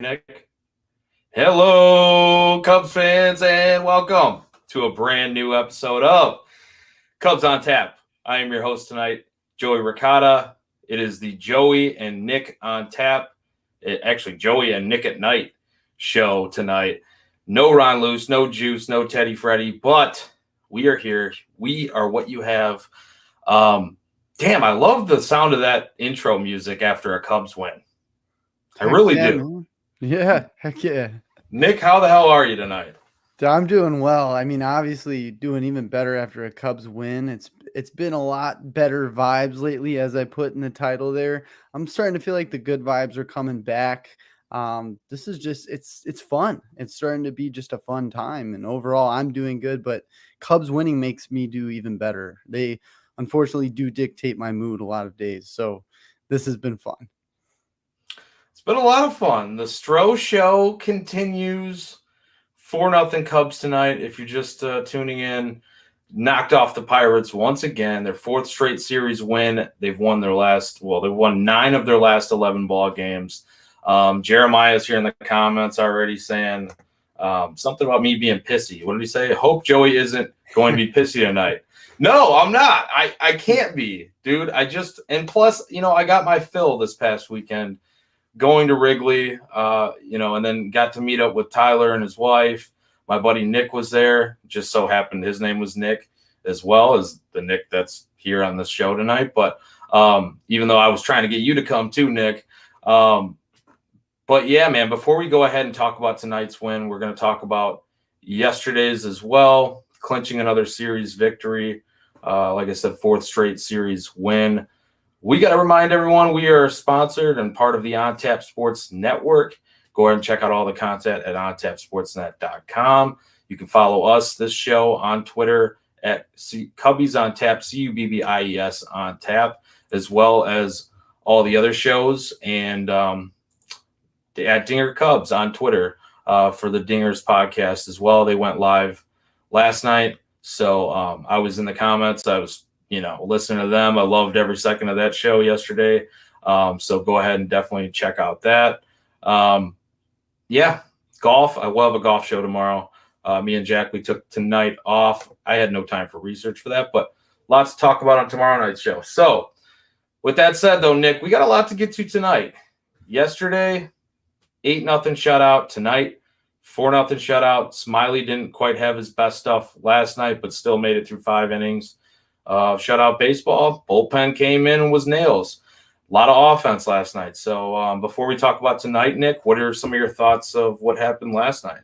Nick. Hello, Cubs fans, and welcome to a brand new episode of Cubs on Tap. I am your host tonight, Joey Ricotta. It is the Joey and Nick on Tap, actually Joey and Nick at Night show tonight. No Ron Luce, no Juice, no Teddy Freddy, but we are here. We are what you have. Damn, I love the sound of that intro music after a Cubs win. I really do. Man. Yeah, heck yeah. Nick, how the hell are you tonight? I'm doing well. I mean, obviously doing even better after a Cubs win. It's been a lot better vibes lately, as I put in the title there. I'm starting to feel like the good vibes are coming back. This is just it's fun. It's starting to be just a fun time. And overall, I'm doing good, but Cubs winning makes me do even better. They unfortunately do dictate my mood a lot of days. So this has been fun. It's been a lot of fun. The Stro Show continues. 4-0 Cubs tonight. If you're just tuning in, knocked off the Pirates once again. Their fourth straight series win. They've won they've won 9 of their last 11 ball games. Jeremiah's here in the comments already saying something about me being pissy. What did he say? Hope Joey isn't going to be pissy tonight. No, I'm not. I can't be, dude. And plus, I got my fill this past weekend. Going to Wrigley, and then got to meet up with Tyler and his wife. My buddy Nick was there. Just so happened his name was Nick, as well as the Nick that's here on this show tonight. But even though I was trying to get you to come too, Nick. But yeah, man, before we go ahead and talk about tonight's win, we're going to talk about yesterday's as well, clinching another series victory. Like I said, fourth straight series win. We got to remind everyone we are sponsored and part of the On Tap Sports Network. Go ahead and check out all the content at ontapsportsnet.com. You can follow us, this show, on Twitter at Cubbies on Tap, Cubbies on Tap, as well as all the other shows, and at Dinger Cubs on Twitter for the Dingers podcast as well. They went live last night, so I was in the comments. I was listening to them. I loved every second of that show yesterday. So go ahead and definitely check out that. Golf. I will have a golf show tomorrow. Me and Jack, we took tonight off. I had no time for research for that, but lots to talk about on tomorrow night's show. So with that said, though, Nick, we got a lot to get to tonight. Yesterday, 8-0 shutout. Tonight, 4-0 shutout. Smiley didn't quite have his best stuff last night, but still made it through 5 innings. Shutout baseball. Bullpen came in and was nails. A lot of offense last night. So before we talk about tonight, Nick, what are some of your thoughts of what happened last night?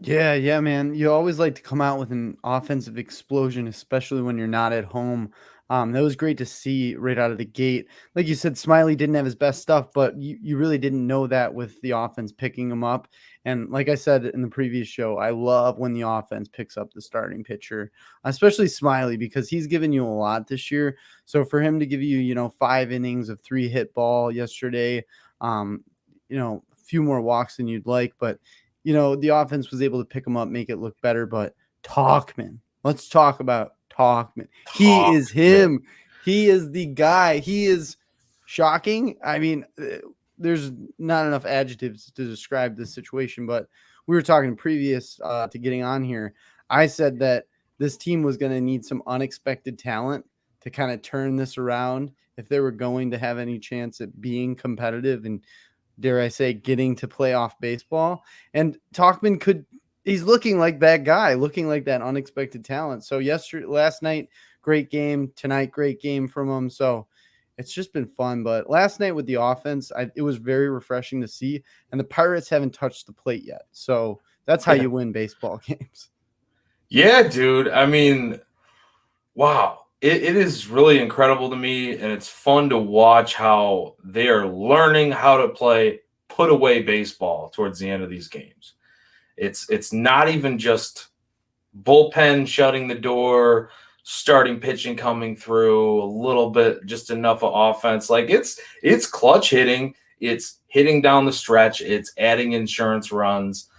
Yeah, man. You always like to come out with an offensive explosion, especially when you're not at home. That was great to see right out of the gate. Like you said, Smiley didn't have his best stuff, but you really didn't know that with the offense picking him up. And like I said in the previous show, I love when the offense picks up the starting pitcher, especially Smiley, because he's given you a lot this year. So for him to give you, 5 innings of 3-hit ball yesterday, a few more walks than you'd like, but the offense was able to pick him up, make it look better. But Tauchman, let's talk about Tauchman. He is him. He is the guy. He is shocking. I mean, there's not enough adjectives to describe this situation, but we were talking previous to getting on here. I said that this team was going to need some unexpected talent to kind of turn this around if they were going to have any chance at being competitive and, dare I say, getting to playoff baseball. And Tauchman he's looking like that guy, looking like that unexpected talent. So last night, great game. Tonight, great game from him. So it's just been fun. But last night with the offense, it was very refreshing to see. And the Pirates haven't touched the plate yet. So that's how you win baseball games. Yeah, dude. I mean, wow. It is really incredible to me, and it's fun to watch how they are learning how to play put away baseball towards the end of these games. It's not even just bullpen shutting the door, starting pitching coming through, a little bit, just enough of offense. Like it's clutch hitting, it's hitting down the stretch, it's adding insurance runs.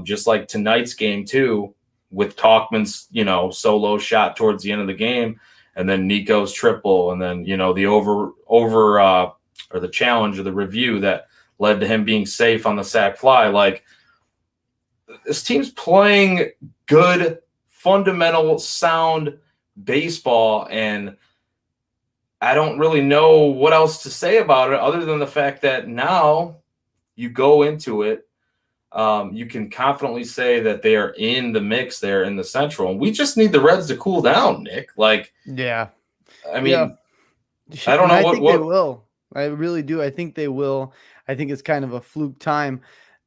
Just like tonight's game too, with Tauchman's, solo shot towards the end of the game, and then Nico's triple, and then, the over or the challenge or the review that led to him being safe on the sac fly. Like, this team's playing good, fundamental, sound baseball, and I don't really know what else to say about it other than the fact that now you go into it. You can confidently say that they are in the mix there in the Central, and we just need the Reds to cool down, Nick. Like, Yeah. I Yeah. mean, I don't And know I what think they what. will. I really do. I think they will. I think it's kind of a fluke time.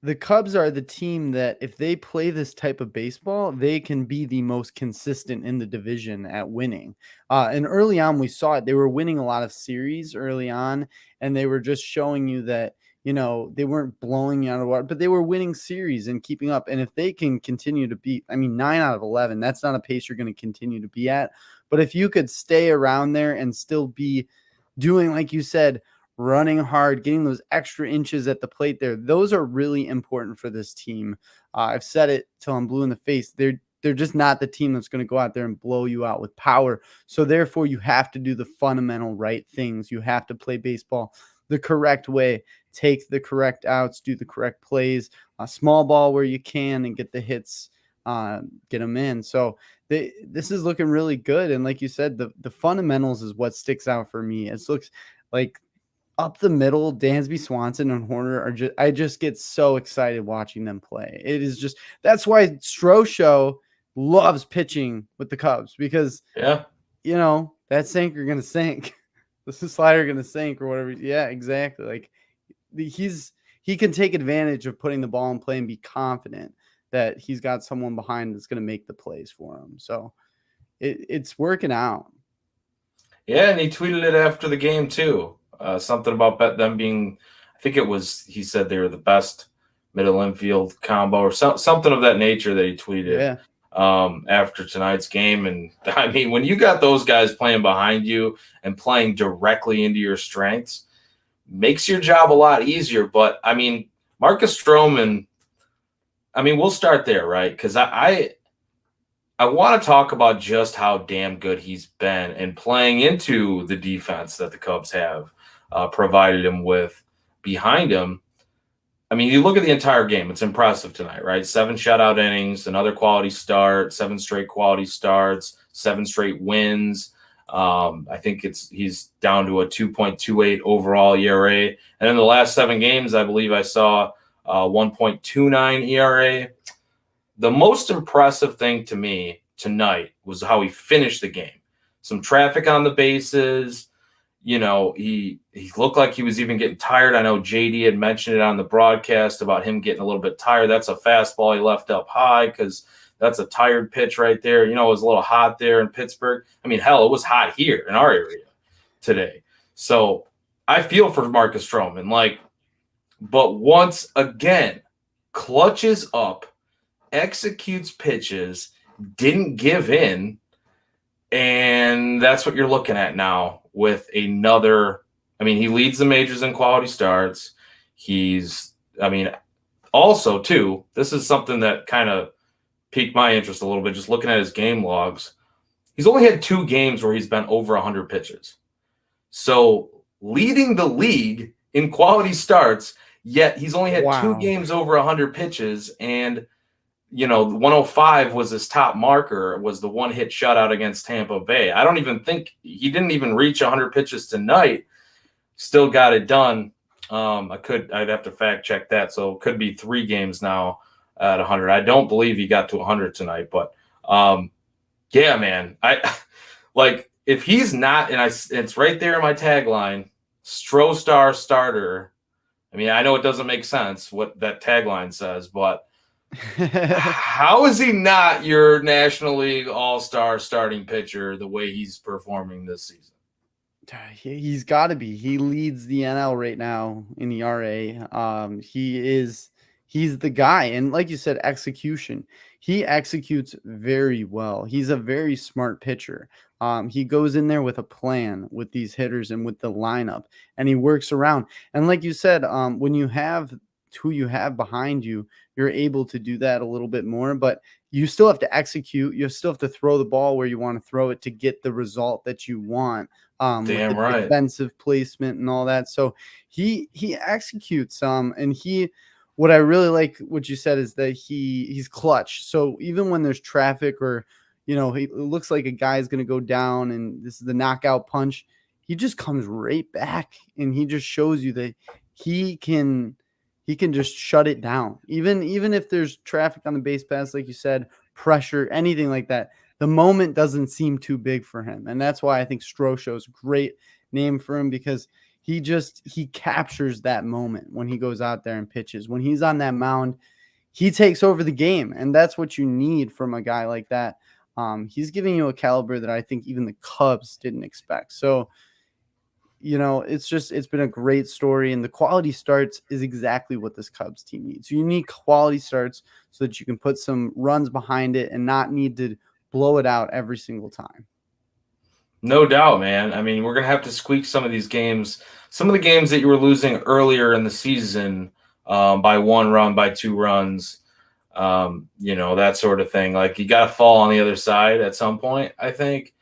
The Cubs are the team that if they play this type of baseball, they can be the most consistent in the division at winning. And early on, we saw it. They were winning a lot of series early on, and they were just showing you that, they weren't blowing you out of the water, but they were winning series and keeping up. And if they can continue to beat, 9 out of 11, that's not a pace you're going to continue to be at. But if you could stay around there and still be doing, like you said, running hard, getting those extra inches at the plate there, those are really important for this team. I've said it till I'm blue in the face. They're just not the team that's going to go out there and blow you out with power. So therefore, you have to do the fundamental right things. You have to play baseball the correct way, take the correct outs, do the correct plays, small ball where you can, and get the hits, get them in. So this is looking really good. And like you said, the fundamentals is what sticks out for me. It looks like up the middle, Dansby, Swanson, and Horner are just, I just get so excited watching them play. It is just, that's why Strosho loves pitching with the Cubs, because, Yeah, that sinker going to sink. This is slider going to sink or whatever. Yeah, exactly. Like, he can take advantage of putting the ball in play and be confident that he's got someone behind that's going to make the plays for him. So it's working out. yeah, and he tweeted it after the game too. Something about them being, I think it was, he said they were the best middle infield combo or something of that nature that he tweeted Yeah. After tonight's game. And I mean, when you got those guys playing behind you and playing directly into your strengths, makes your job a lot easier. But I mean, Marcus Stroman, I mean, we'll start there, right? Because I want to talk about just how damn good he's been and playing into the defense that the Cubs have provided him with behind him. I mean, you look at the entire game, it's impressive tonight, right? 7 shutout innings, another quality start, 7 straight quality starts, 7 straight wins. I think he's down to a 2.28 overall ERA. And in the last 7 games, I believe I saw 1.29 ERA. The most impressive thing to me tonight was how he finished the game. Some traffic on the bases. He looked like he was even getting tired. I know JD had mentioned it on the broadcast about him getting a little bit tired. That's a fastball he left up high because that's a tired pitch right there. It was a little hot there in Pittsburgh. I mean, hell, it was hot here in our area today. So I feel for Marcus Stroman. But once again, clutches up, executes pitches, didn't give in, and that's what you're looking at now with another. I mean, he leads the majors in quality starts. Also too, this is something that kind of piqued my interest a little bit, just looking at his game logs. He's only had 2 games where he's been over 100 pitches. So leading the league in quality starts, yet he's only had 2 games over 100 pitches, and 105 was his top marker, was the 1-hit shutout against Tampa Bay. I don't even think he didn't even reach 100 pitches tonight. Still got it done. I'd have to fact check that. So it could be 3 games now at 100. I don't believe he got to 100 tonight, but yeah, man, I like if he's not, and it's right there in my tagline, Stro-Star starter. I mean, I know it doesn't make sense what that tagline says, but how is he not your National League All-Star starting pitcher the way he's performing this season? He's got to be. He leads the NL right now in ERA. He's the guy. And like you said, execution. He executes very well. He's a very smart pitcher. He goes in there with a plan with these hitters and with the lineup, and he works around. And like you said, when you have it's who you have behind you. You're able to do that a little bit more, but you still have to execute. You still have to throw the ball where you want to throw it to get the result that you want, with Damn the right. defensive placement and all that. So he executes, and what I really like what you said is that he's clutch. So even when there's traffic, or it looks like a guy's going to go down and this is the knockout punch, he just comes right back and he just shows you that he can just shut it down. Even if there's traffic on the base pass, like you said, pressure, anything like that, the moment doesn't seem too big for him. And that's why I think Strosho's a great name for him, because he captures that moment when he goes out there and pitches. When he's on that mound, he takes over the game, and that's what you need from a guy like that. He's giving you a caliber that I think even the Cubs didn't expect. So, it's been a great story, and the quality starts is exactly what this Cubs team needs. You need quality starts so that you can put some runs behind it and not need to blow it out every single time. No doubt, man. I mean, we're going to have to squeak some of these games. Some of the games that you were losing earlier in the season, by 1 run, by 2 runs, that sort of thing. Like, you got to fall on the other side at some point, I think,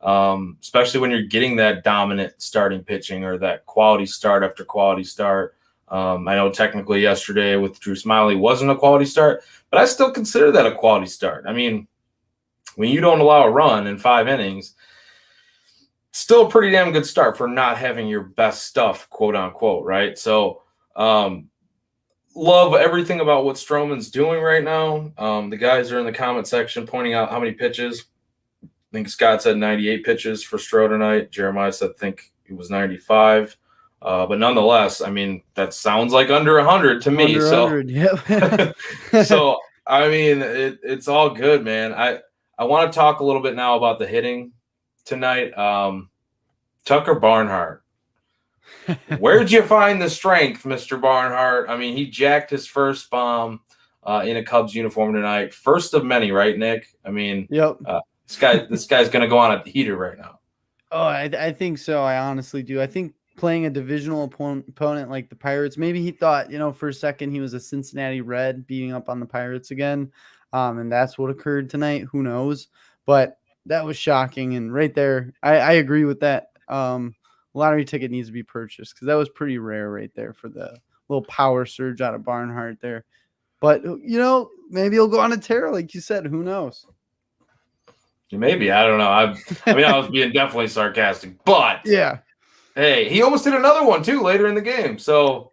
especially when you're getting that dominant starting pitching or that quality start after quality start. I know technically yesterday with Drew Smyly wasn't a quality start, but I still consider that a quality start. I mean, when you don't allow a run in 5 innings, still a pretty damn good start for not having your best stuff, quote unquote, right? So, love everything about what Stroman's doing right now. The guys are in the comment section pointing out how many pitches. I think Scott said 98 pitches for Stroh tonight. Jeremiah said, I think it was 95. But nonetheless, I mean, that sounds like under 100 to me. Under So, 100, yep. so I mean, it's all good, man. I want to talk a little bit now about the hitting tonight. Tucker Barnhart. Where'd you find the strength, Mr. Barnhart? I mean, he jacked his first bomb in a Cubs uniform tonight. First of many, right, Nick? I mean, Yep. This guy's going to go on a heater right now. Oh, I think so. I honestly do. I think playing a divisional opponent like the Pirates, maybe he thought, for a second he was a Cincinnati Red beating up on the Pirates again. And that's what occurred tonight. Who knows? But that was shocking. And right there, I agree with that. Lottery ticket needs to be purchased because that was pretty rare right there for the little power surge out of Barnhart there. But, maybe he'll go on a tear, like you said. Who knows? Maybe. I don't know. I mean, I was being definitely sarcastic, but yeah. Hey, he almost did another one too later in the game. So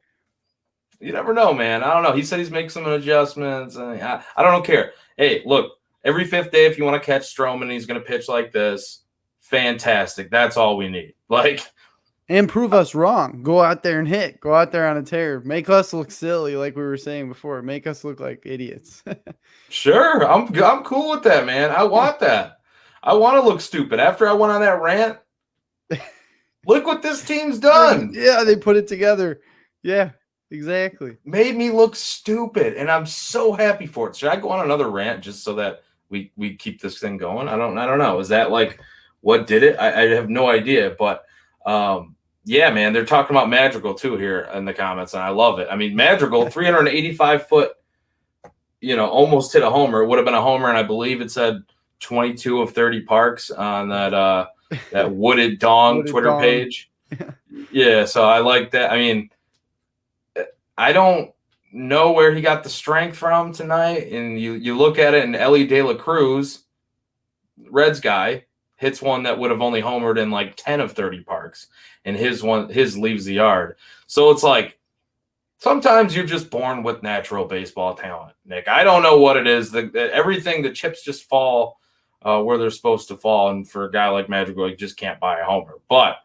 you never know, man. I don't know. He said he's making some adjustments. I don't care. Hey, look, every 5th day, if you want to catch Stroman, he's going to pitch like this. Fantastic. That's all we need. And prove us wrong. Go out there and hit. Go out there on a tear. Make us look silly, like we were saying before. Make us look like idiots. Sure. I'm cool with that, man. I want that. I want to look stupid. After I went on that rant, look what this team's done. Yeah, they put it together. Yeah, exactly. Made me look stupid, and I'm so happy for it. Should I go on another rant just so that we keep this thing going? I don't know. Is that like what did it? I have no idea, but yeah, man, they're talking about Madrigal too here in the comments, and I love it. I mean, Madrigal, 385 foot, almost hit a homer. It would have been a homer, and I believe it said 22 of 30 parks on that that Wooded Dong Twitter page. Yeah, so I like that. I mean, I don't know where he got the strength from tonight, and you look at it, and Ellie De La Cruz, Reds guy, hits one that would have only homered in like 10 of 30 parks, and his leaves the yard. So it's like sometimes you're just born with natural baseball talent, Nick. I don't know what it is. Everything, the chips just fall where they're supposed to fall, and for a guy like Madrigal, you just can't buy a homer. But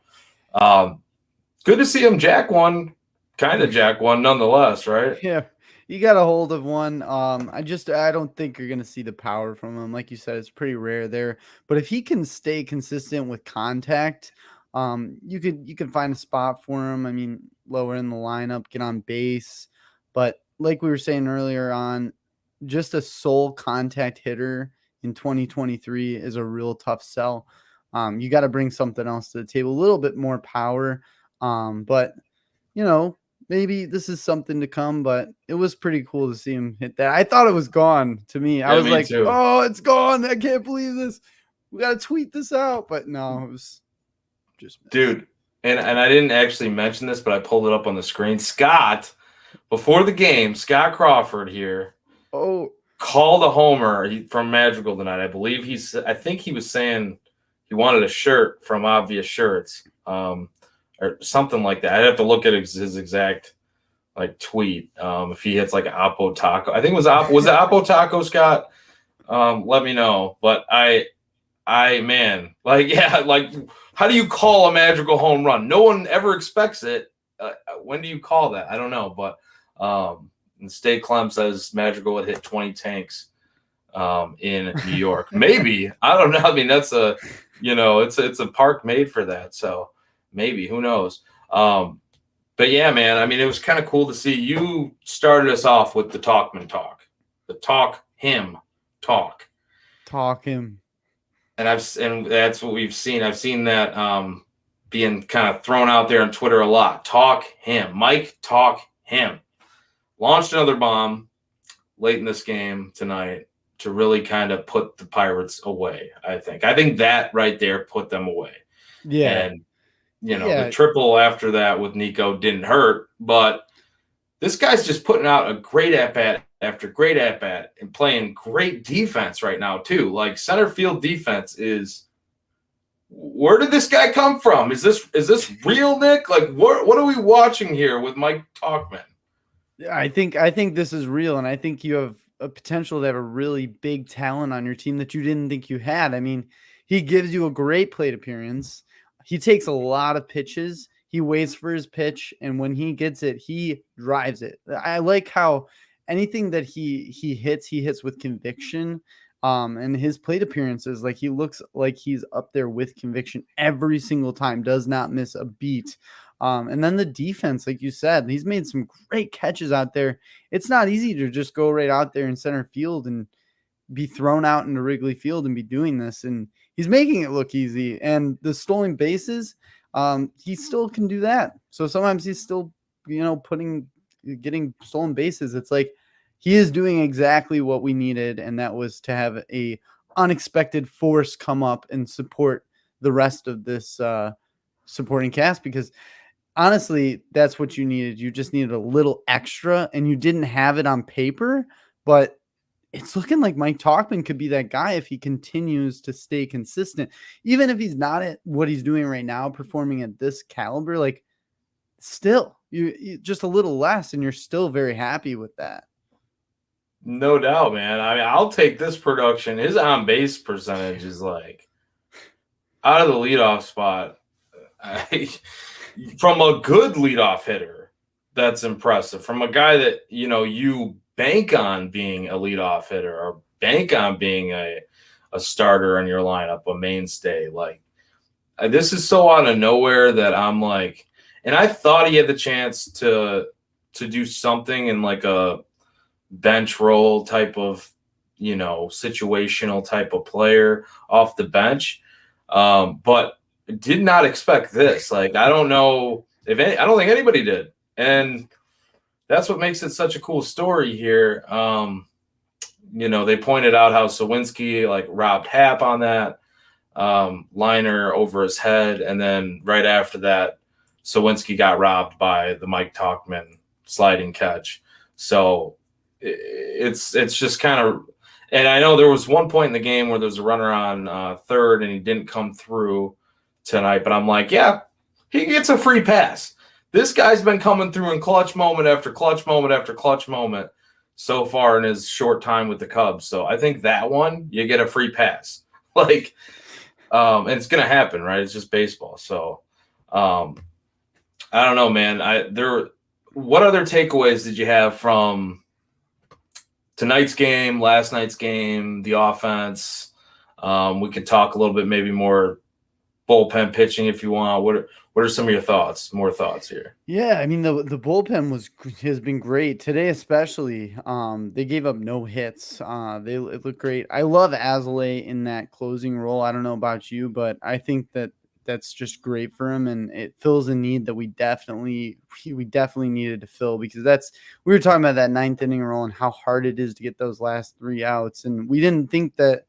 good to see him jack one nonetheless, right? Yeah. You got a hold of one. I don't think you're gonna see the power from him. Like you said, it's pretty rare there. But if he can stay consistent with contact, you could find a spot for him. I mean, lower in the lineup, get on base. But like we were saying earlier on, just a sole contact hitter in 2023 is a real tough sell. You got to bring something else to the table, a little bit more power. But maybe this is something to come, but it was pretty cool to see him hit that. I thought it was gone to me. I Yeah, was me like, too. oh, it's gone. I can't believe this. We got to tweet this out. But no, it was just missed. Dude, and I didn't actually mention this, but I pulled it up on the screen. Scott, before the game, Scott Crawford here Oh, called a homer from Madrigal tonight. I think he was saying he wanted a shirt from Obvious Shirts, or something like that. I'd have to look at his exact like tweet. If he hits like an Oppo Taco, I think it was it Oppo Taco, Scott? Let me know. But man, like, yeah, like, how do you call a magical home run? No one ever expects it. When do you call that? I don't know, but and State Clem says Madrigal would hit 20 tanks in New York. Maybe, I don't know. I mean, that's it's a park made for that, so maybe, who knows? But yeah, man, I mean, it was kind of cool to see. You started us off with the Talkman talk, the talk him talk. talk him. And that's what we've seen. I've seen that being kind of thrown out there on Twitter a lot. Talk him, Mike. Talk him. Launched another bomb late in this game tonight to really kind of put the Pirates away. I think that right there put them away. Yeah. And the triple after that with Nico didn't hurt, but this guy's just putting out a great at-bat after great at-bat and playing great defense right now, too. Like, center field defense is – where did this guy come from? Is this real, Nick? Like, what are we watching here with Mike Talkman? I think this is real, and I think you have a potential to have a really big talent on your team that you didn't think you had. I mean, he gives you a great plate appearance. He takes a lot of pitches. He waits for his pitch, and when he gets it, he drives it. I like how anything that he hits with conviction. And his plate appearances, like, he looks like he's up there with conviction every single time, does not miss a beat. And then the defense, like you said, he's made some great catches out there. It's not easy to just go right out there in center field and be thrown out into Wrigley Field and be doing this. And he's making it look easy. And the stolen bases, he still can do that. So sometimes he's still, getting stolen bases. It's like he is doing exactly what we needed, and that was to have a unexpected force come up and support the rest of this supporting cast, because honestly, that's what you needed. You just needed a little extra, and you didn't have it on paper, but it's looking like Mike Talkman could be that guy if he continues to stay consistent. Even if he's not at what he's doing right now, performing at this caliber, like, still, you just a little less, and you're still very happy with that. No doubt, man. I mean, I'll take this production. His on-base percentage is like out of the leadoff spot. From a good leadoff hitter, that's impressive. From a guy that, you bank on being a leadoff hitter or bank on being a starter in your lineup, a mainstay. Like, this is so out of nowhere that I'm like, and I thought he had the chance to do something in like a bench role type of, situational type of player off the bench. But did not expect this. Like, I don't know I don't think anybody did. And that's what makes it such a cool story here. They pointed out how Sawinski like robbed Hap on that liner over his head. And then right after that, Sawinski got robbed by the Mike Talkman sliding catch. So it's just kind of, and I know there was one point in the game where there was a runner on third and he didn't come through tonight, but I'm like, yeah, he gets a free pass. This guy's been coming through in clutch moment after clutch moment after clutch moment so far in his short time with the Cubs. So I think that one, you get a free pass. Like, and it's going to happen, right? It's just baseball. So I don't know, man. What other takeaways did you have from tonight's game, last night's game, the offense? We could talk a little bit, maybe more bullpen pitching if you want. What are some of your thoughts? More thoughts here? Yeah, I mean, the bullpen has been great today, especially. They gave up no hits. It looked great. I love Azalea in that closing role. I don't know about you, but I think that that's just great for him, and it fills a need that we definitely needed to fill, because we were talking about that ninth inning role and how hard it is to get those last 3 outs, and we didn't think that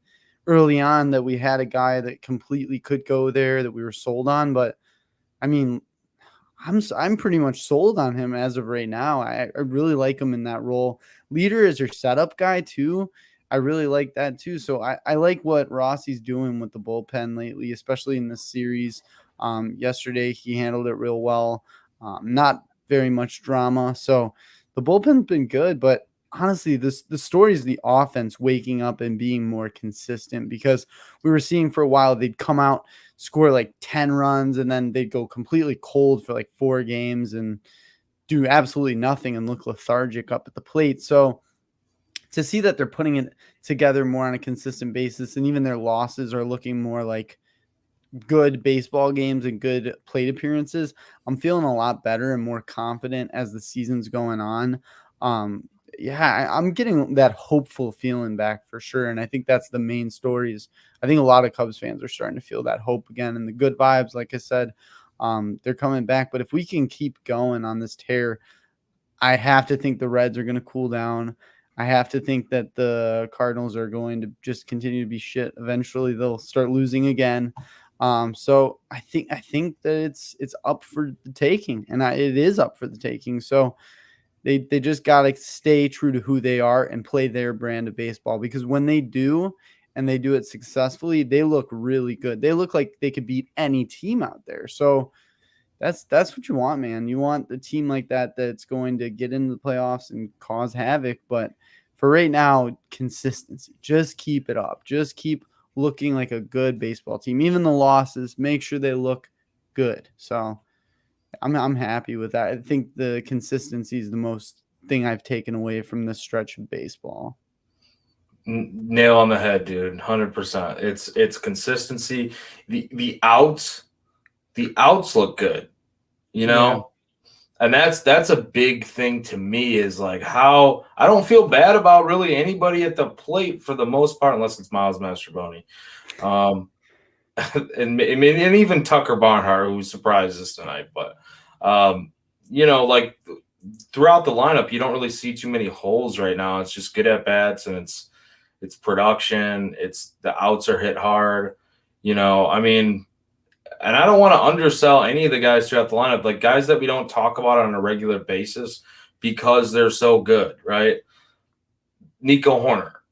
early on that we had a guy that completely could go there, that we were sold on. But I mean, I'm pretty much sold on him as of right now. I really like him in that role. Leader is your setup guy too. I really like that too. So I like what Rossi's doing with the bullpen lately, especially in this series. Yesterday he handled it real well. Not very much drama. So the bullpen's been good, but honestly, the story is the offense waking up and being more consistent, because we were seeing for a while they'd come out, score like 10 runs, and then they'd go completely cold for like 4 games and do absolutely nothing and look lethargic up at the plate. So to see that they're putting it together more on a consistent basis, and even their losses are looking more like good baseball games and good plate appearances, I'm feeling a lot better and more confident as the season's going on. I'm getting that hopeful feeling back for sure. And I think that's the main stories. I think a lot of Cubs fans are starting to feel that hope again, and the good vibes, like I said, they're coming back. But if we can keep going on this tear, I have to think the Reds are going to cool down. I have to think that the Cardinals are going to just continue to be shit. Eventually they'll start losing again. So I think that it's up for the taking, and it is up for the taking. So they just got to stay true to who they are and play their brand of baseball, because when they do, and they do it successfully, they look really good. They look like they could beat any team out there. So that's what you want, man. You want a team like that that's going to get into the playoffs and cause havoc. But for right now, consistency. Just keep it up. Just keep looking like a good baseball team. Even the losses, make sure they look good. So I'm happy with that. I think the consistency is the most thing I've taken away from this stretch of baseball. Nail on the head, dude. 100%. It's consistency. The outs look good, you know? Yeah. And that's a big thing to me, is like how I don't feel bad about really anybody at the plate for the most part, unless it's Miles Mastrobuoni. And even Tucker Barnhart, who surprised us tonight. But, like throughout the lineup, you don't really see too many holes right now. It's just good at bats, and it's production. It's the outs are hit hard, I mean, and I don't want to undersell any of the guys throughout the lineup, like guys that we don't talk about on a regular basis because they're so good, right? Nico Horner,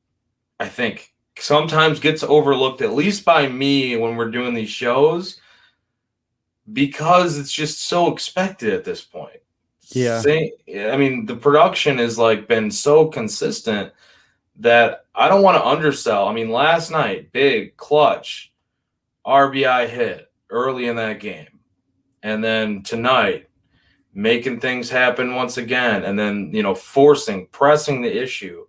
I think, sometimes gets overlooked, at least by me when we're doing these shows, because it's just so expected at this point. Yeah. I mean, the production has like been so consistent that I don't want to undersell. I mean, last night, big clutch RBI hit early in that game. And then tonight, making things happen once again. And then, pressing the issue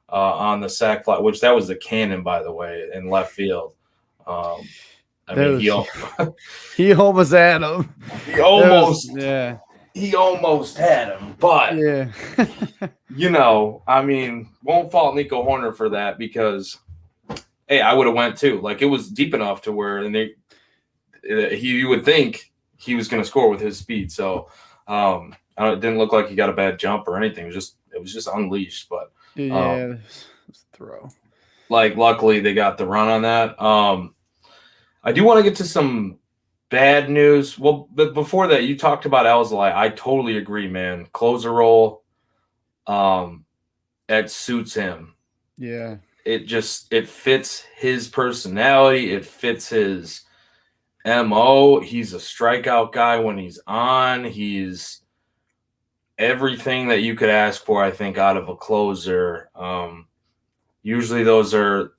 on the sac fly, which that was the cannon, by the way, in left field. He almost had him. He almost had him, but yeah. I mean, won't fault Nico Horner for that, because hey, I would have went too. Like, it was deep enough to where you would think he was going to score with his speed. So it didn't look like he got a bad jump or anything. It was just unleashed. But it was a throw. Like, luckily they got the run on that. I do want to get to some bad news. Well, but before that, you talked about Alzolay. I totally agree, man. Closer role, it suits him. Yeah. It fits his personality. It fits his MO. He's a strikeout guy when he's on. He's everything that you could ask for, I think, out of a closer. Usually those are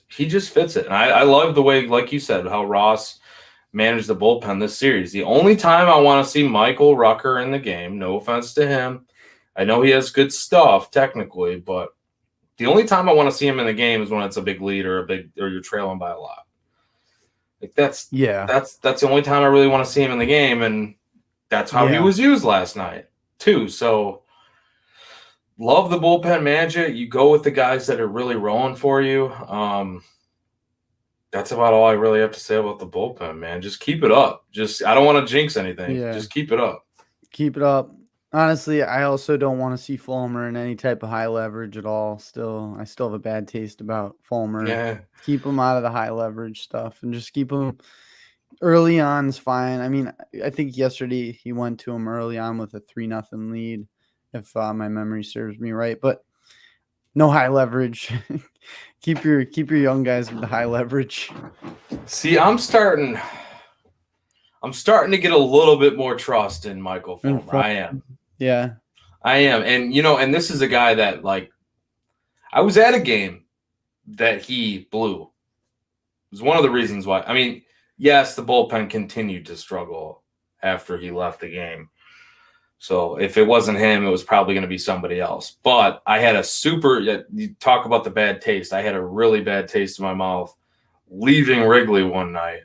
he just fits it. And I love the way, like you said, how Ross managed the bullpen this series. The only time I want to see Michael Rucker in the game, no offense to him, I know he has good stuff technically, but the only time I want to see him in the game is when it's a big lead or you're trailing by a lot. Like that's the only time I really want to see him in the game, and that's how he was used last night too. So love the bullpen manager. You go with the guys that are really rolling for you. that's about all I really have to say about the bullpen, man. Just keep it up. I don't want to jinx anything. Yeah. Just keep it up. Keep it up. Honestly, I also don't want to see Fulmer in any type of high leverage at all. I still have a bad taste about Fulmer. Yeah. Keep him out of the high leverage stuff and just keep him early on is fine. I mean, I think yesterday he went to him early on with a 3-0 lead, if my memory serves me right. But no high leverage. keep your young guys with the high leverage. See, I'm starting to get a little bit more trust in Michael Fulmer. I am. Yeah. I am. And and this is a guy that, like, I was at a game that he blew. It was one of the reasons why. I mean, yes, the bullpen continued to struggle after he left the game. So if it wasn't him, it was probably going to be somebody else. But I had you talk about the bad taste. I had a really bad taste in my mouth leaving Wrigley one night.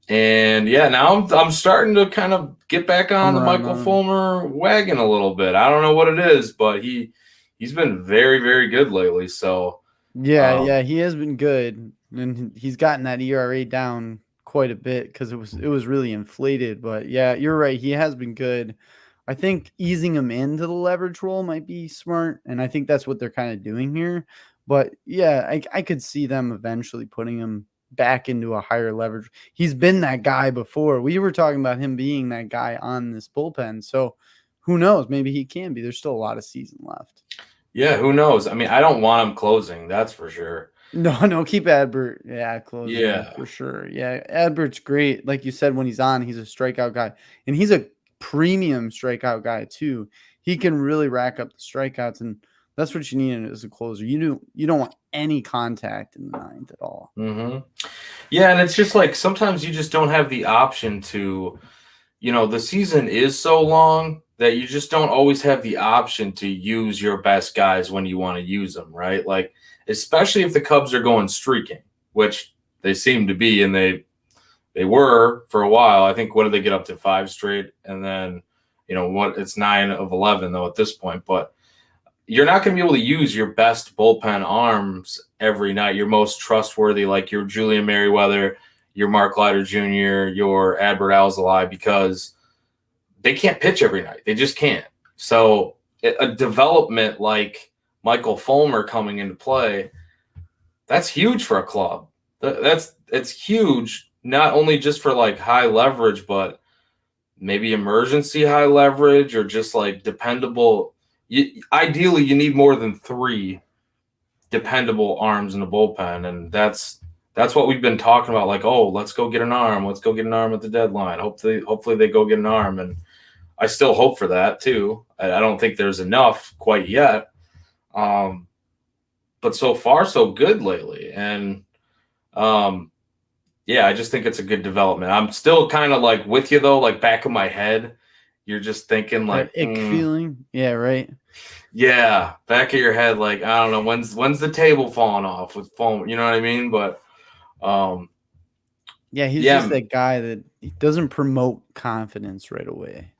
And yeah, now I'm starting to kind of get back on the Michael Fulmer wagon a little bit. I don't know what it is, but he's been very, very good lately. So yeah, he has been good, and he's gotten that ERA down quite a bit because it was really inflated. But yeah, you're right. He has been good. I think easing him into the leverage role might be smart, and I think that's what they're kind of doing here. But yeah, I could see them eventually putting him back into a higher leverage. He's been that guy before. We were talking about him being that guy on this bullpen. So who knows? Maybe he can be. There's still a lot of season left. Yeah, who knows? I mean, I don't want him closing, that's for sure. No, keep Adbert. Yeah, closing. Yeah, for sure. Yeah, Adbert's great. Like you said, when he's on, he's a strikeout guy. And he's a premium strikeout guy too. He can really rack up the strikeouts, and that's what you need as a closer. You don't want any contact in the ninth at all. Mm-hmm. Yeah, and it's just like sometimes you just don't have the option to, the season is so long that you just don't always have the option to use your best guys when you want to use them, right? Like, especially if the Cubs are going streaking, which they seem to be, and they were for a while. I think, what did they get up to, 5 straight? And then, it's 9 of 11 though at this point, but you're not going to be able to use your best bullpen arms every night. Your most trustworthy, like your Julian Merriweather, your Mark Leiter Jr., your Adbert Alzolay, because they can't pitch every night. They just can't. So a development like Michael Fulmer coming into play, that's huge for a club. It's huge, not only just for like high leverage, but maybe emergency high leverage or just like dependable. Ideally, you need more than 3 dependable arms in the bullpen, and that's what we've been talking about. Like, oh, let's go get an arm. Let's go get an arm at the deadline. Hopefully they go get an arm, and I still hope for that too. I don't think there's enough quite yet, but so far so good lately, and yeah, I just think it's a good development. I'm still kind of like with you though, like back of my head, you're just thinking like ick feeling. Yeah, right. Yeah, back of your head, like, I don't know, when's the table falling off with foam, you know what I mean? But yeah, he's just that guy that he doesn't promote confidence right away.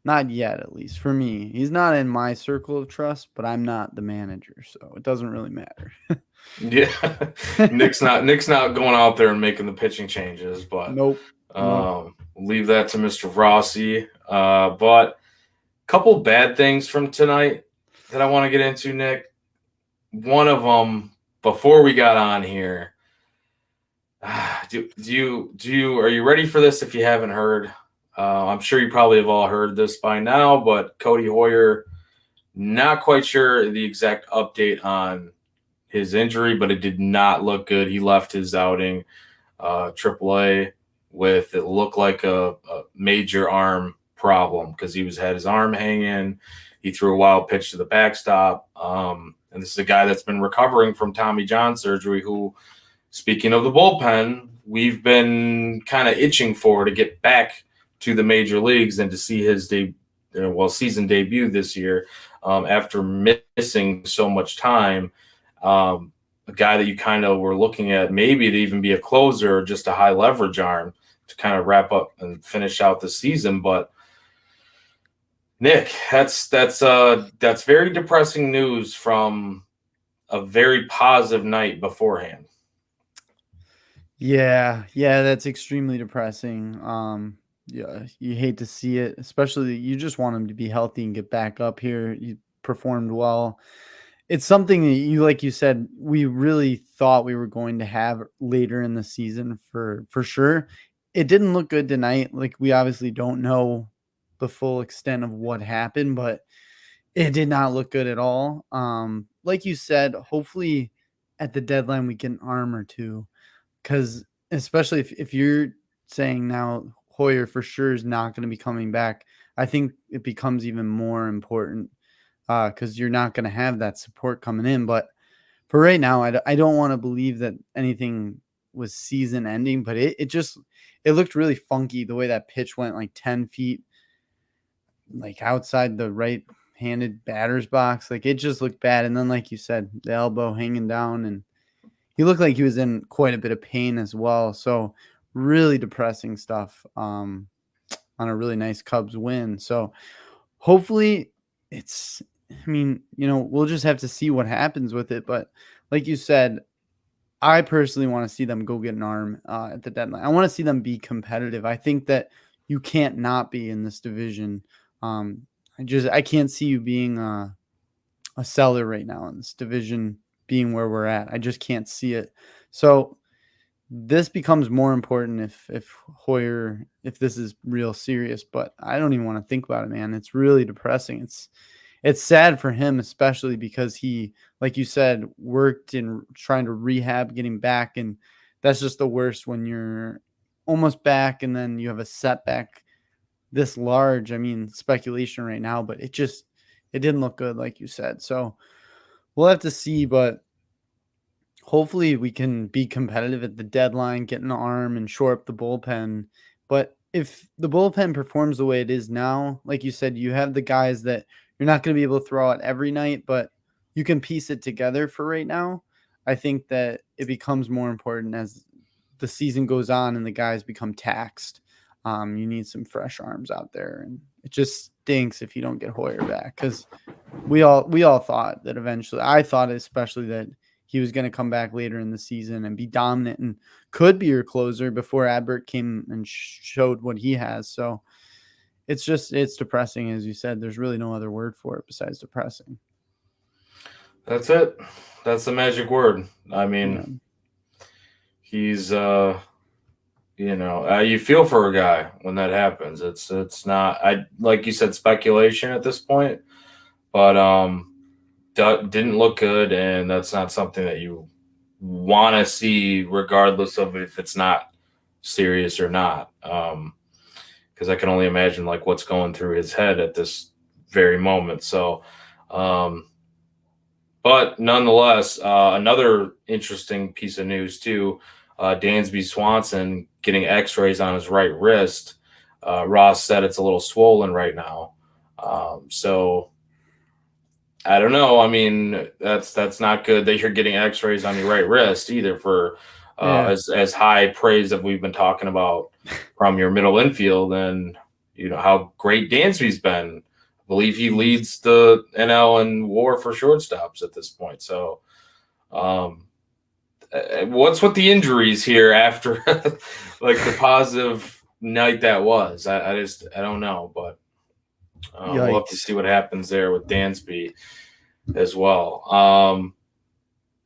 Not yet, at least for me. He's not in my circle of trust, but I'm not the manager, so it doesn't really matter. Yeah, Nick's not going out there and making the pitching changes, but nope. Leave that to Mr. Rossi. But a couple bad things from tonight that I want to get into, Nick. One of them, before we got on here, are you ready for this? If you haven't heard, I'm sure you probably have all heard this by now, but Cody Hoyer, not quite sure the exact update on his injury, but it did not look good. He left his outing, AAA, with it looked like a major arm problem because he had his arm hanging. He threw a wild pitch to the backstop. And this is a guy that's been recovering from Tommy John surgery who, speaking of the bullpen, we've been kind of itching for to get back to the major leagues and to see his season debut this year after missing so much time. A guy that you kind of were looking at maybe to even be a closer or just a high leverage arm to kind of wrap up and finish out the season. But Nick, that's very depressing news from a very positive night beforehand. Yeah, that's extremely depressing. Yeah, you hate to see it, especially you just want him to be healthy and get back up here. You performed well. It's something that you like you said, we really thought we were going to have later in the season for sure. It didn't look good tonight. Like we obviously don't know the full extent of what happened, but it did not look good at all. Like you said, hopefully at the deadline we get an arm or two. Because especially if you're saying now Hoyer for sure is not going to be coming back, I think it becomes even more important because you're not going to have that support coming in. But for right now, I don't want to believe that anything was season ending, but it looked really funky the way that pitch went like 10 feet, like outside the right handed batter's box. Like it just looked bad. And then, like you said, the elbow hanging down and he looked like he was in quite a bit of pain as well. So really depressing stuff on a really nice Cubs win. So hopefully it's, I mean, we'll just have to see what happens with it. But like you said, I personally want to see them go get an arm at the deadline. I want to see them be competitive. I think that you can't not be in this division. I can't see you being a seller right now in this division being where we're at. I just can't see it. So this becomes more important if Hoyer, if this is real serious, but I don't even want to think about it, man. It's really depressing. It's sad for him, especially because he, like you said, worked in trying to rehab, getting back, and that's just the worst when you're almost back and then you have a setback this large. I mean, speculation right now, but it didn't look good, like you said. So we'll have to see, but hopefully we can be competitive at the deadline, get an arm and shore up the bullpen. But if the bullpen performs the way it is now, like you said, you have the guys that you're not going to be able to throw out every night, but you can piece it together for right now. I think that it becomes more important as the season goes on and the guys become taxed. You need some fresh arms out there, and it just stinks if you don't get Hoyer back because we all thought that eventually. I thought especially that he was going to come back later in the season and be dominant and could be your closer before Adbert came and showed what he has. So it's depressing, as you said. There's really no other word for it besides depressing. That's it. That's the magic word. I Yeah. mean, he's you feel for a guy when that happens. It's not, I like you said, speculation at this point, but didn't look good, and that's not something that you want to see, regardless of if it's not serious or not. Because I can only imagine like what's going through his head at this very moment. So, but nonetheless, another interesting piece of news too. Dansby Swanson getting X-rays on his right wrist. Ross said it's a little swollen right now. So I don't know. I mean, that's not good that you're getting X-rays on your right wrist either. For Yeah. as high praise that we've been talking about from your middle infield, and how great Dansby's been. I believe he leads the NL in WAR for shortstops at this point. So, what's with the injuries here after like the positive night that was? I don't know, but we'll have to Yikes. see what happens there with Dansby as well.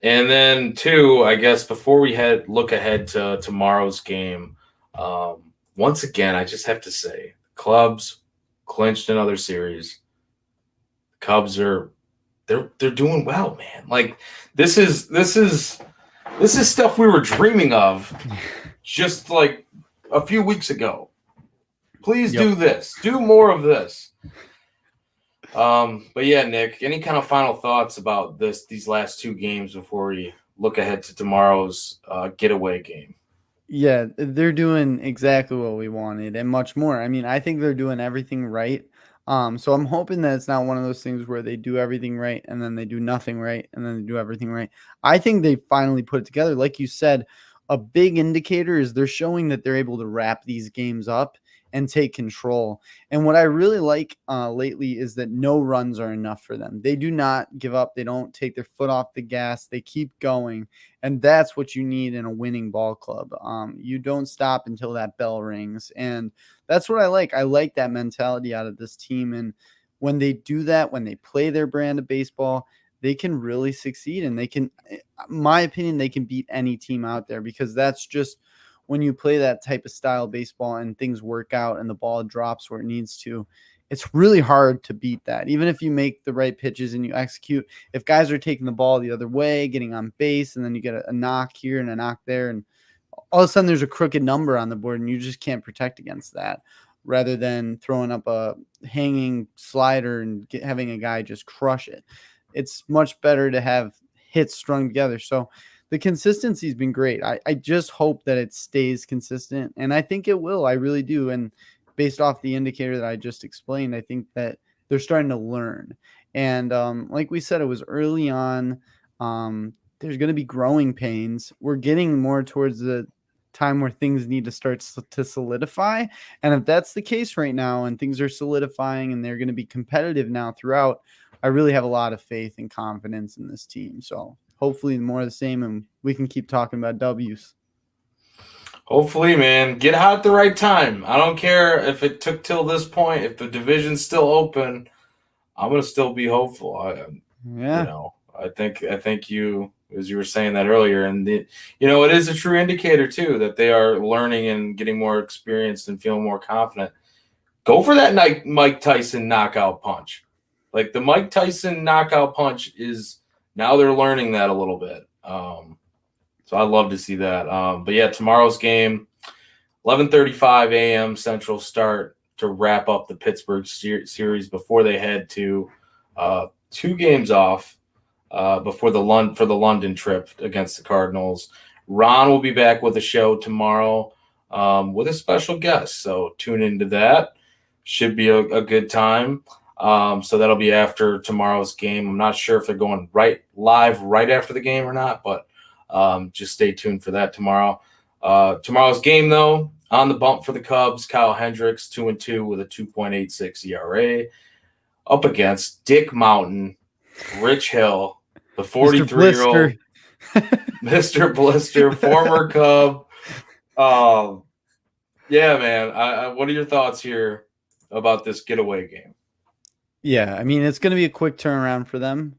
And then two, I guess before we look ahead to tomorrow's game, once again, I just have to say, Cubs clinched another series. Cubs they're doing well, man. Like this is stuff we were dreaming of just like a few weeks ago. Please Yep. do this. Do more of this. But yeah, Nick, any kind of final thoughts about these last two games before we look ahead to tomorrow's getaway game? Yeah, they're doing exactly what we wanted and much more. I mean, I think they're doing everything right. So I'm hoping that it's not one of those things where they do everything right and then they do nothing right and then they do everything right. I think they finally put it together. Like you said, a big indicator is they're showing that they're able to wrap these games up and take control. And what I really like lately is that no runs are enough for them. They do not give up. They don't take their foot off the gas. They keep going. And that's what you need in a winning ball club. You don't stop until that bell rings. And that's what I like. I like that mentality out of this team. And when they do that, when they play their brand of baseball, they can really succeed. And they can, in my opinion, they can beat any team out there, because that's just when you play that type of style of baseball and things work out and the ball drops where it needs to. It's really hard to beat that. Even if you make the right pitches and you execute, if guys are taking the ball the other way, getting on base, and then you get a knock here and a knock there, and all of a sudden there's a crooked number on the board and you just can't protect against that, rather than throwing up a hanging slider and having a guy just crush it. It's much better to have hits strung together. So the consistency has been great. I just hope that it stays consistent, and I think it will. I really do. And based off the indicator that I just explained, I think that they're starting to learn. And like we said, it was early on. There's going to be growing pains. We're getting more towards the time where things need to start to solidify. And if that's the case right now, and things are solidifying and they're going to be competitive now throughout, I really have a lot of faith and confidence in this team. So hopefully more of the same, and we can keep talking about W's. Hopefully, man. Get hot at the right time. I don't care if it took till this point. If the division's still open, I'm gonna still be hopeful. I think you, as you were saying that earlier, and it is a true indicator too that they are learning and getting more experienced and feeling more confident. Go for that Mike Tyson knockout punch. Like the Mike Tyson knockout punch is, now they're learning that a little bit. So I'd love to see that. But yeah, tomorrow's game, 11:35 a.m. Central start to wrap up the Pittsburgh series before they head to 2 games off for the London trip against the Cardinals. Ron will be back with a show tomorrow with a special guest. So tune into that. Should be a good time. So that'll be after tomorrow's game. I'm not sure if they're going live right after the game or not, but just stay tuned for that tomorrow. Tomorrow's game, though, on the bump for the Cubs, Kyle Hendricks, 2-2 with a 2.86 ERA, up against Dick Mountain, Rich Hill, the 43-year-old Mr. Blister, former Cub. Yeah, man. What are your thoughts here about this getaway game? Yeah, I mean, it's going to be a quick turnaround for them.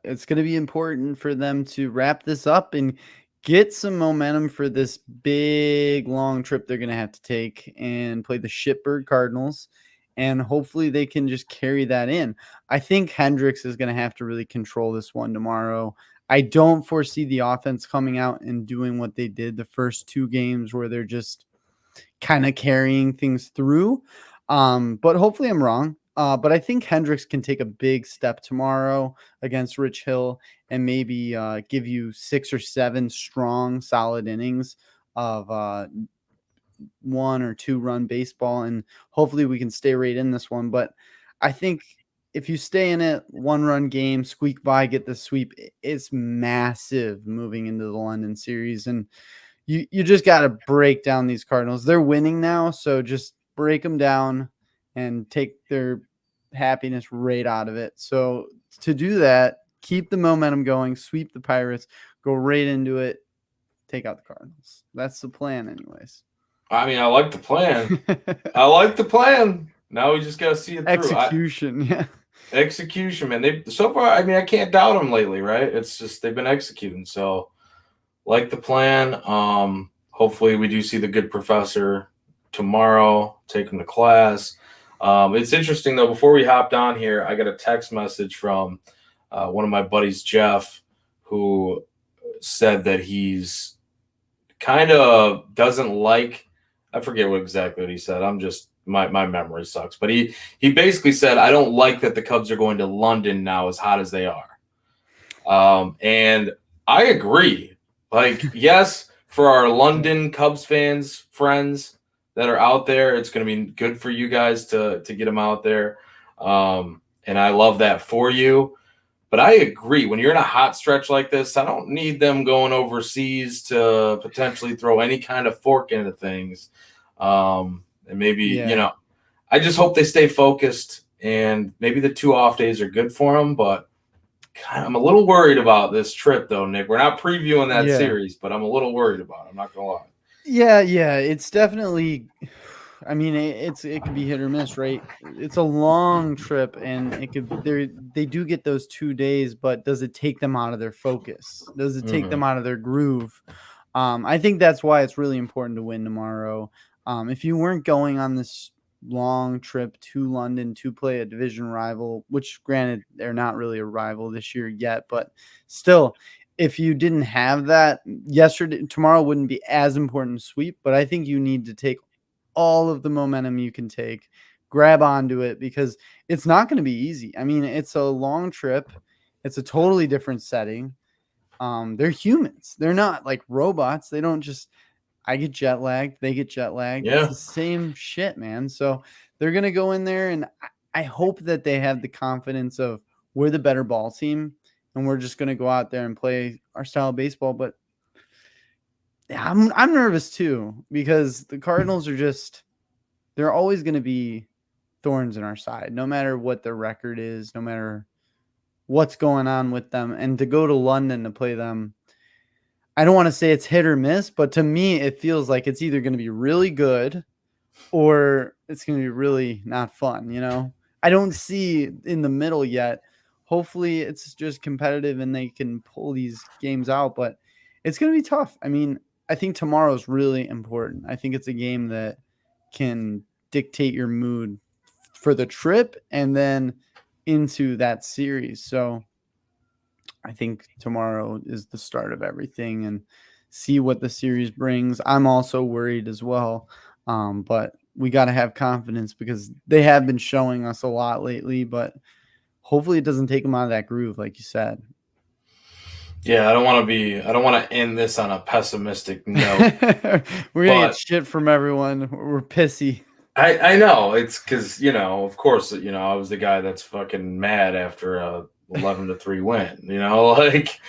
It's going to be important for them to wrap this up and get some momentum for this big, long trip they're going to have to take and play the shitbird Cardinals. And hopefully they can just carry that in. I think Hendricks is going to have to really control this one tomorrow. I don't foresee the offense coming out and doing what they did the first 2 games where they're just kind of carrying things through. But hopefully I'm wrong. But I think Hendricks can take a big step tomorrow against Rich Hill and maybe give you 6 or 7 strong, solid innings of 1 or 2 run baseball. And hopefully we can stay right in this one. But I think if you stay in it, 1-run game, squeak by, get the sweep, it's massive moving into the London series. And you just got to break down these Cardinals. They're winning now, so just break them down and take their happiness right out of it. So to do that, keep the momentum going, sweep the Pirates, go right into it, take out the Cardinals. That's the plan anyways. I mean, I like the plan. I like the plan. Now we just got to see it through. Execution. Execution, man. So far, I mean, I can't doubt them lately, right? It's just they've been executing. So like the plan. Hopefully we do see the good professor tomorrow, take him to class. It's interesting, though, before we hopped on here, I got a text message from one of my buddies, Jeff, who said that he's kind of doesn't like – I forget exactly what he said. My memory sucks. But he basically said, I don't like that the Cubs are going to London now as hot as they are. And I agree. Like, yes, for our London Cubs friends that are out there, it's going to be good for you guys to get them out there. And I love that for you. But I agree. When you're in a hot stretch like this, I don't need them going overseas to potentially throw any kind of fork into things. And maybe, Yeah. I just hope they stay focused, and maybe the 2 off days are good for them. But God, I'm a little worried about this trip, though, Nick. We're not previewing that Yeah. series, but I'm a little worried about it. I'm not going to lie. Yeah, it's definitely. I mean, it could be hit or miss, right? It's a long trip, and they do get those 2 days, but does it take them out of their focus? Does it take Mm-hmm. them out of their groove? I think that's why it's really important to win tomorrow. If you weren't going on this long trip to London to play a division rival, which granted they're not really a rival this year yet, but still, if you didn't have that tomorrow wouldn't be as important to sweep. But I think you need to take all of the momentum you can take, grab onto it, because it's not going to be easy. I mean, it's a long trip. It's a totally different setting. They're humans. They're not like robots. They don't just I get jet lagged, they get jet lagged. It's Yeah. the same shit, man. So they're gonna go in there, and I hope that they have the confidence of we're the better ball team, and we're just gonna go out there and play our style of baseball. But I'm nervous too, because the Cardinals are just they're always gonna be thorns in our side, no matter what their record is, no matter what's going on with them. And to go to London to play them, I don't want to say it's hit or miss, but to me, it feels like it's either going to be really good or it's going to be really not fun. I don't see in the middle yet. Hopefully, it's just competitive and they can pull these games out, but it's going to be tough. I mean, I think tomorrow's really important. I think it's a game that can dictate your mood for the trip and then into that series. So, I think tomorrow is the start of everything and see what the series brings. I'm also worried as well, but we got to have confidence because they have been showing us a lot lately, but hopefully it doesn't take them out of that groove, like you said. Yeah, I don't want to end this on a pessimistic note, We're going to get but shit from everyone. We're pissy. I know it's because, of course, I was the guy that's fucking mad after a 11-3 win, like,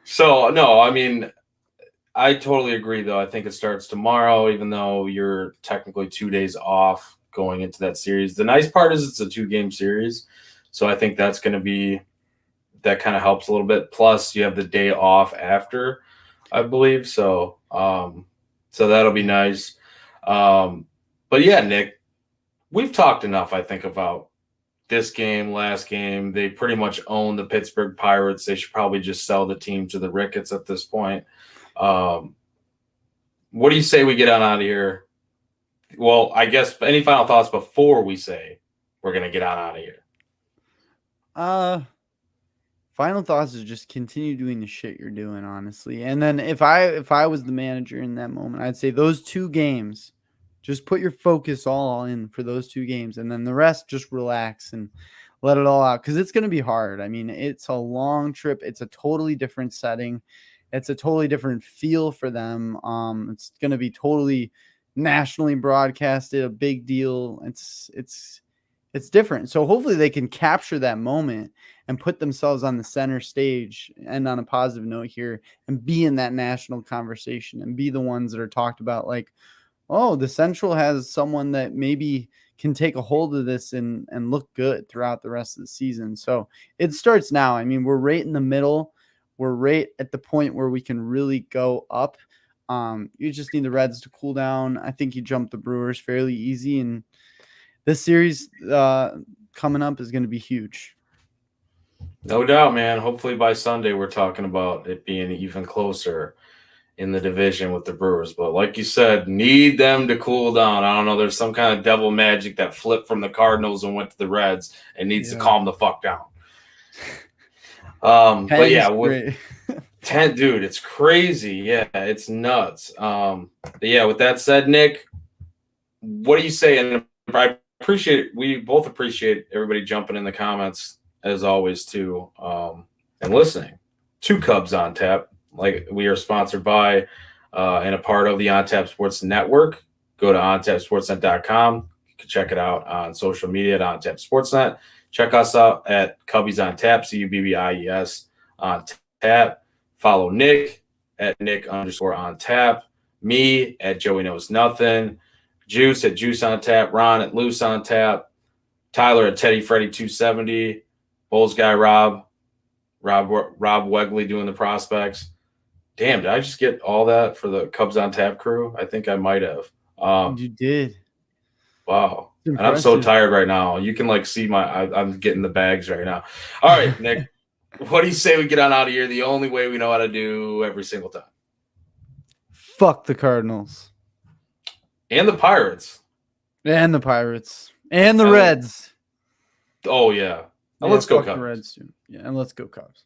so no, I mean, I totally agree, though. I think it starts tomorrow, even though you're technically 2 days off going into that series. The nice part is it's a 2-game series. So I think that kind of helps a little bit. Plus, you have the day off after, I believe. So that'll be nice. But yeah, Nick, we've talked enough, I think, about this game, last game. They pretty much own the Pittsburgh Pirates. They should probably just sell the team to the Ricketts at this point. What do you say we get on out of here? Well, I guess any final thoughts before we say we're going to get on out of here? Final thoughts is just continue doing the shit you're doing, honestly. And then if I was the manager in that moment, I'd say those 2 games, just put your focus all in for those 2 games, and then the rest just relax and let it all out, because it's going to be hard. I mean, it's a long trip. It's a totally different setting. It's a totally different feel for them. It's going to be totally nationally broadcasted, a big deal. It's different. So hopefully they can capture that moment and put themselves on the center stage and on a positive note here and be in that national conversation and be the ones that are talked about like, oh, the Central has someone that maybe can take a hold of this and look good throughout the rest of the season. So it starts now. I mean, we're right in the middle. We're right at the point where we can really go up. You just need the Reds to cool down. I think you jump the Brewers fairly easy, and this series coming up is going to be huge. No doubt, man. Hopefully by Sunday we're talking about it being even closer in the division with the Brewers. But like you said, need them to cool down. I don't know. There's some kind of devil magic that flipped from the Cardinals and went to the Reds and needs to calm the fuck down. But yeah, with 10, dude, it's crazy. Yeah, it's nuts. But yeah, with that said, Nick, what do you say? And I we both appreciate everybody jumping in the comments as always too, and listening to Cubs on Tap. Like, we are sponsored by and a part of the On Tap Sports Network. Go to ontapsportsnet.com. You can check it out on social media at On Tap Sportsnet. Check us out at Cubbies on Tap, CUBBIES on Tap. Follow Nick at Nick_on Tap. Me at Joey Knows Nothing. Juice at Juice on Tap. Ron at Loose on Tap. Tyler at Teddy Freddy 270. Bulls guy Rob Wegley doing the prospects. Damn, did I just get all that for the Cubs on Tap crew? I think I might have. You did. Wow. And I'm so tired right now. You can like see I'm getting the bags right now. All right, Nick, what do you say we get on out of here the only way we know how to do every single time? Fuck the Cardinals. And the Pirates. And the Pirates. And the Reds. Oh, yeah. And let's go Cubs. Reds too. Yeah, and let's go Cubs.